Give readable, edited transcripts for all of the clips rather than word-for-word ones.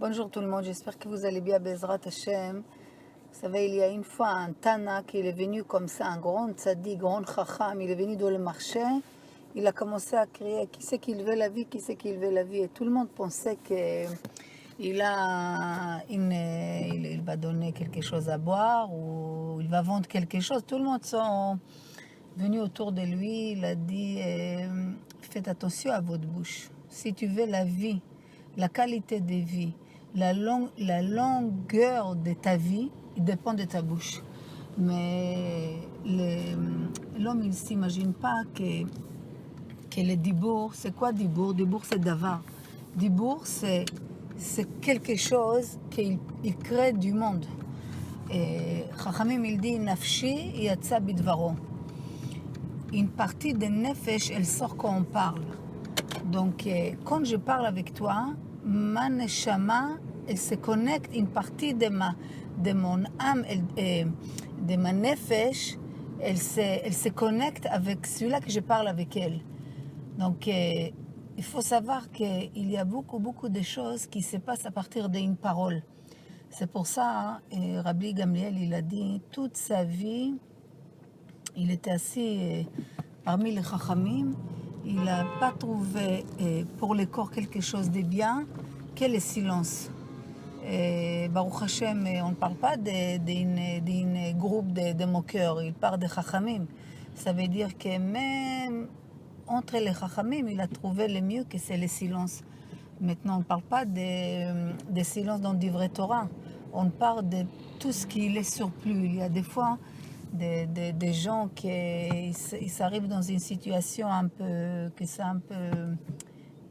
Bonjour tout le monde, j'espère que vous allez bien, Bezrat Hashem. Vous savez, il y a une fois un Tana qui est venu comme ça, un grand tzaddik, grand chacham, il est venu dans le marché, il a commencé à crier, qui c'est qui veut la vie, qui c'est qui veut la vie, et tout le monde pensait qu'il il va donner quelque chose à boire ou il va vendre quelque chose. Tout le monde sont venus autour de lui, il a dit, faites attention à votre bouche. Si tu veux la vie, la qualité de vie, la longueur de ta vie, il dépend de ta bouche. Mais l'homme, il ne s'imagine pas que le dibour, c'est quoi dibour? Dibour, c'est davar. Dibour, c'est quelque chose qu'il crée du monde. Et Chachamim, il dit, nafshi yatsa bidvaro. Une partie de nefesh, elle sort quand on parle. Donc, quand je parle avec toi, ma neshama, elle se connecte, une partie de mon âme, de ma nefesh, elle se connecte avec celui-là que je parle avec elle. Donc, il faut savoir qu'il y a beaucoup de choses qui se passent à partir d'une parole. C'est pour ça, Rabbi Gamliel, il a dit, toute sa vie, il était assis parmi les chachamim, il n'a pas trouvé pour le corps quelque chose de bien que le silence. Baruch Hashem, on ne parle pas d'un groupe de moqueurs, il parle de chachamim. Ça veut dire que même entre les chachamim, il a trouvé le mieux que c'est le silence. Maintenant, on ne parle pas de silence dans le vrai Torah. On parle de tout ce qui est surplus. Il y a des fois des gens qui arrivent dans une situation un peu,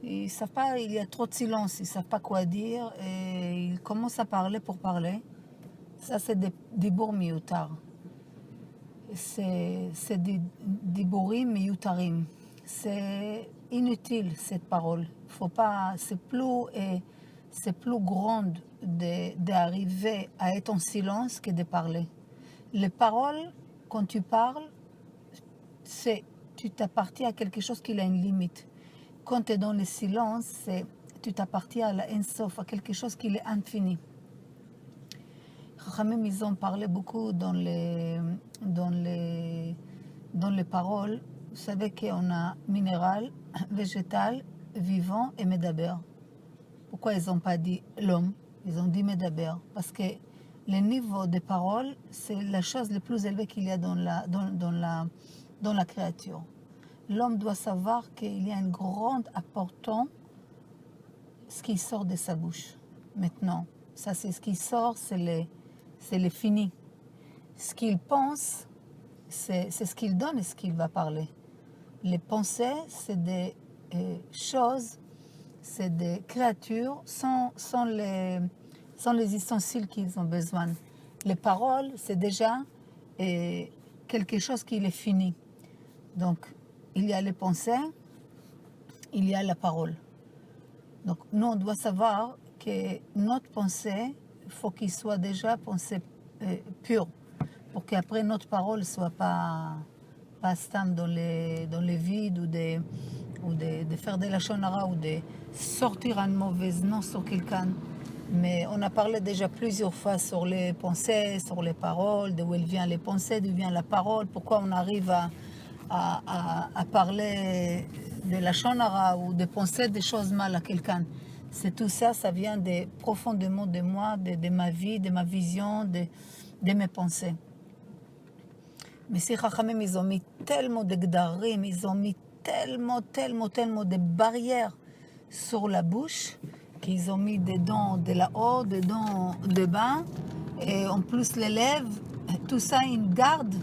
ils savent pas, il y a trop de silence, ils savent pas quoi dire et ils commencent à parler pour parler. Ça, c'est des bourgs miyotar. C'est des bourrim miyotarim. C'est inutile cette parole. Faut pas, c'est plus grande d'arriver à être en silence que de parler. Les paroles, quand tu parles, tu t'appartiens à quelque chose qui a une limite. Quand tu es dans le silence, tu t'appartiens à la Ensof, à quelque chose qui est infini. Chachamim, ils ont parlé beaucoup dans les paroles. Vous savez qu'on a minéral, végétal, vivant et médaber. Pourquoi ils n'ont pas dit l'homme? Ils ont dit médaber. Parce que le niveau de parole, c'est la chose la plus élevée qu'il y a dans la créature. L'homme doit savoir qu'il y a une grande importance ce qui sort de sa bouche. Maintenant, ça c'est ce qui sort, c'est le fini. Ce qu'il pense, c'est ce qu'il donne et ce qu'il va parler. Les pensées, c'est des choses, c'est des créatures sans les ustensiles qu'ils ont besoin. Les paroles, c'est déjà quelque chose qui est fini. Donc, il y a les pensées, il y a la parole. Donc, nous, on doit savoir que notre pensée, il faut qu'il soit déjà pensée pure, pour qu'après notre parole ne soit pas stam dans les vides ou de faire de la shonara ou de sortir un mauvais nom sur quelqu'un. Mais on a parlé déjà plusieurs fois sur les pensées, sur les paroles, d'où viennent les pensées, d'où vient la parole, pourquoi on arrive à parler de la shonara ou de penser des choses mal à quelqu'un. C'est tout ça, ça vient profondément de moi, de ma vie, de ma vision, de mes pensées. Mais ces chachamim, ils ont mis tellement de gdarim, ils ont mis tellement de barrières sur la bouche, qu'ils ont mis des dents de là-haut, des dents de bas, et en plus les lèvres, tout ça, ils gardent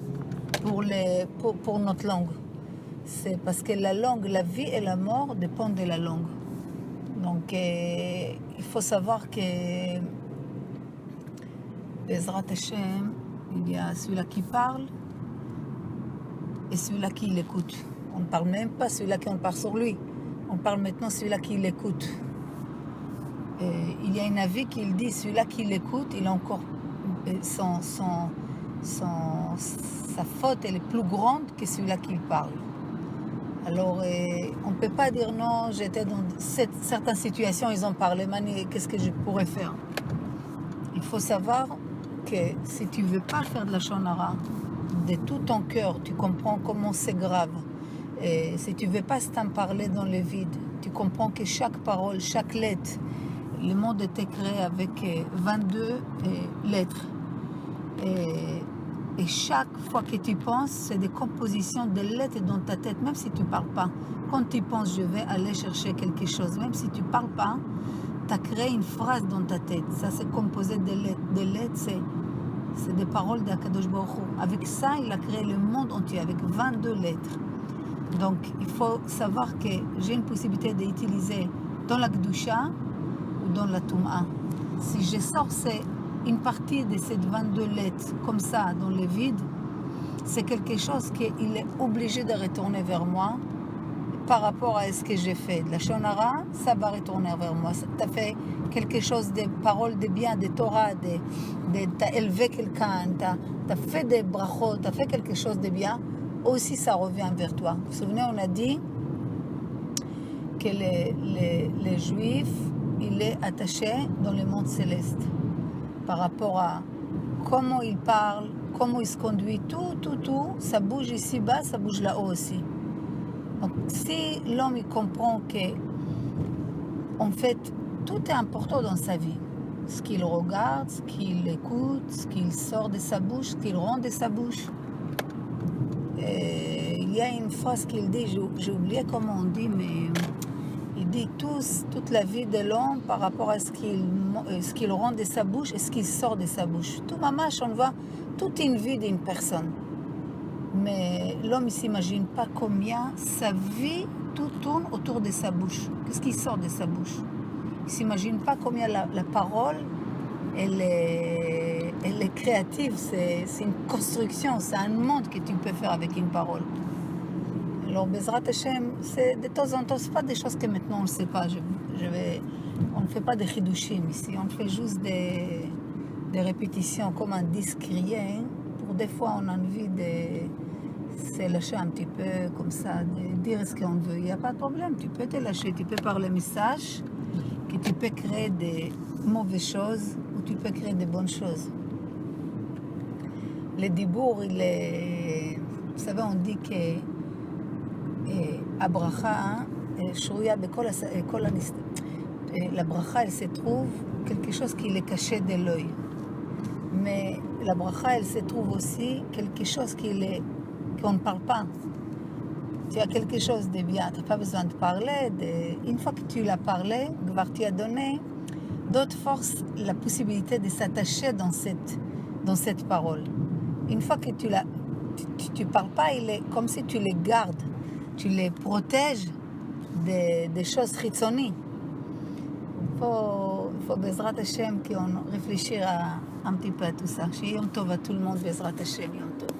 pour notre langue. C'est parce que la langue, la vie et la mort dépendent de la langue. Donc, il faut savoir que Bezrat Hashem, il y a celui-là qui parle et celui-là qui l'écoute. On ne parle même pas celui-là qui on parle sur lui. On parle maintenant celui-là qui l'écoute. Il y a un avis qui dit celui-là qui l'écoute, il a encore sa faute elle est plus grande que celui-là qui parle. Alors, on ne peut pas dire non, j'étais dans certaines situations, ils ont parlé, Mani, qu'est-ce que je pourrais faire? Il faut savoir que si tu ne veux pas faire de la shonara, de tout ton cœur, tu comprends comment c'est grave. Et si tu ne veux pas t'en parler dans le vide, tu comprends que chaque parole, chaque lettre, le monde était créé avec 22 lettres. Et chaque fois que tu penses, c'est des compositions de lettres dans ta tête, même si tu ne parles pas. Quand tu penses, je vais aller chercher quelque chose, même si tu ne parles pas, tu as créé une phrase dans ta tête. Ça, c'est composé de lettres. Des lettres, c'est des paroles d'Akadosh Baruch Hu. Avec ça, il a créé le monde entier, avec 22 lettres. Donc, il faut savoir que j'ai une possibilité d'utiliser dans la Gdusha ou dans la Touma. Si je sors une partie de ces 22 lettres comme ça dans le vide, c'est quelque chose qu'il est obligé de retourner vers moi par rapport à ce que j'ai fait. De la shonara, ça va retourner vers moi. Tu as fait quelque chose de paroles de bien, de Torah, tu as élevé quelqu'un, tu as fait des brachot, tu as fait quelque chose de bien, aussi ça revient vers toi. Vous vous souvenez, on a dit que les Juifs, il est attaché dans le monde céleste par rapport à comment il parle, comment il se conduit, tout, ça bouge ici-bas, ça bouge là-haut aussi. Donc, si l'homme il comprend que, en fait, tout est important dans sa vie, ce qu'il regarde, ce qu'il écoute, ce qu'il sort de sa bouche, ce qu'il rend de sa bouche. Et il y a une phrase qu'il dit, j'ai oublié comment on dit, mais il dit toute la vie de l'homme par rapport à ce qu'il rend de sa bouche et ce qu'il sort de sa bouche. Tout mamache, on voit toute une vie d'une personne. Mais l'homme ne s'imagine pas combien sa vie, tout tourne autour de sa bouche. Qu'est-ce qui sort de sa bouche? Il ne s'imagine pas combien la parole, elle est créative. C'est une construction, c'est un monde que tu peux faire avec une parole. Alors, Bezrat Hashem, de temps en temps, ce n'est pas des choses que maintenant on ne sait pas. On ne fait pas de chidushim ici, on fait juste des répétitions comme un disque crié. Pour des fois, on a envie de se lâcher un petit peu comme ça, de dire ce qu'on veut. Il n'y a pas de problème, tu peux te lâcher, tu peux parler message, que tu peux créer des mauvaises choses ou tu peux créer des bonnes choses. Le dibour, il est... Vous savez, on dit que הברכה, שרויה בכל la bracha, elle se trouve quelque chose qui est caché de l'œil. Mais la bracha, elle se trouve aussi quelque chose qu'on ne parle pas. Tu as quelque chose de bien, tu n'as pas besoin de parler. Une fois que tu l'as parlé, tu as donné d'autres forces la possibilité de s'attacher dans cette parole. Une fois que tu ne parles pas, il est comme si tu les gardes. Tu les protèges des choses chitzonies. Il faut Bezrat Hashem qu'on réfléchisse un petit peu à tout ça. Yom Tov à tout le monde, Bezrat Hashem, Yom Tov.